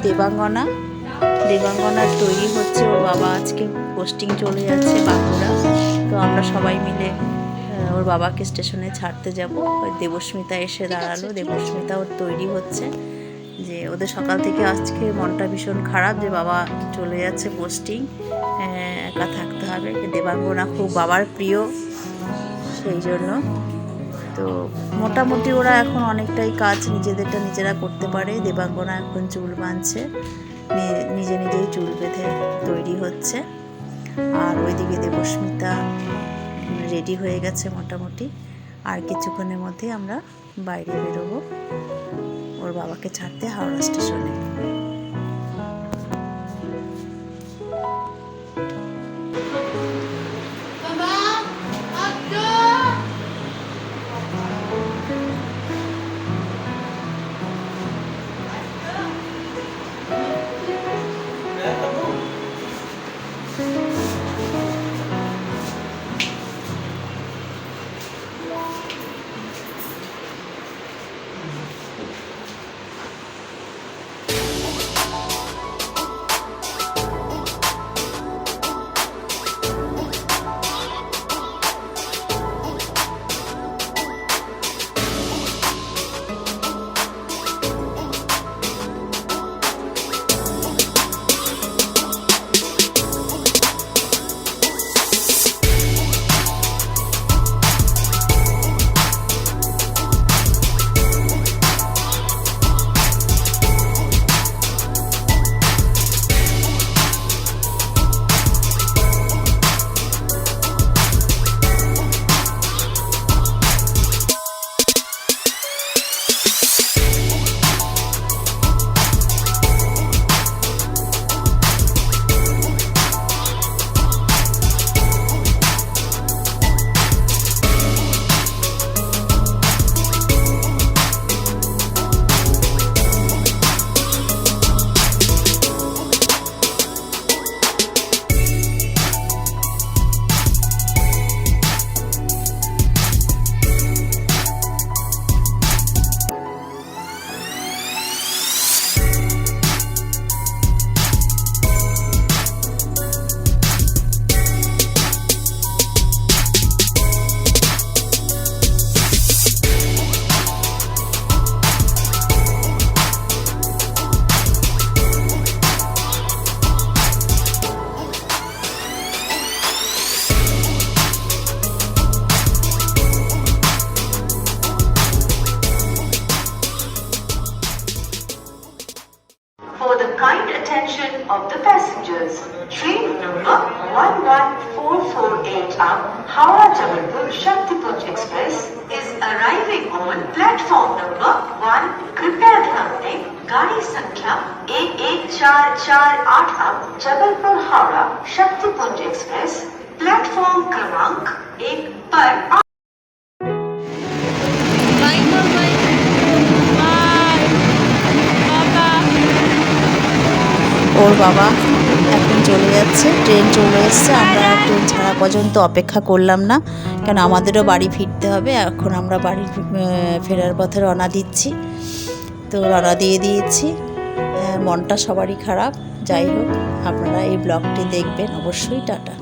দেবাঙ্গনা। দেবাঙ্গনার তৈরি হচ্ছে, ওর বাবা আজকে পোস্টিং চলে যাচ্ছে বাঁকুড়া। তো আমরা সবাই মিলে ওর বাবাকে স্টেশনে ছাড়তে যাব। ওই দেবস্মিতা এসে দাঁড়ালো। দেবস্মিতা ওর তৈরি হচ্ছে, যে ওদের সকাল থেকে আজকে মনটা ভীষণ খারাপ যে বাবা চলে যাচ্ছে পোস্টিং, একা থাকতে হবে। দেবাঙ্গনা খুব বাবার প্রিয়, সেই জন্য। তো মোটামুটি ওরা এখন অনেকটাই কাজ নিজেদেরটা নিজেরা করতে পারে। দেবাঙ্গনা এখন চুল বাঁধছে, নিজে নিজেই চুল বেঁধে তৈরি হচ্ছে। আর ওইদিকে দেবস্মিতা রেডি হয়ে গেছে মোটামুটি। আর কিছুক্ষণের মধ্যে আমরা বাইরে বেরোবো ওর বাবাকে ছাড়তে হাওড়া স্টেশনে। For the kind attention of the passengers, train number 11448 up Howrah Jabalpur Shaktipunj Express is arriving on platform number 1. कृपया ध्यान दें, गाड़ी संख्या 11448 up Jabalpur Howrah Shaktipunj express platform क्रमांक 1 पर ওর বাবা এখন চলে যাচ্ছে, ট্রেন চলে এসছে। আমরা ট্রেন ছাড়া পর্যন্ত অপেক্ষা করলাম না, কেন আমাদেরও বাড়ি ফিরতে হবে। এখন আমরা বাড়ি ফেরার পথে রওনা দিচ্ছি। তো রওনা দিয়ে দিয়েছি। মনটা সবারই খারাপ। যাই হোক, আপনারা এই ব্লগটি দেখবেন অবশ্যই। টাটা।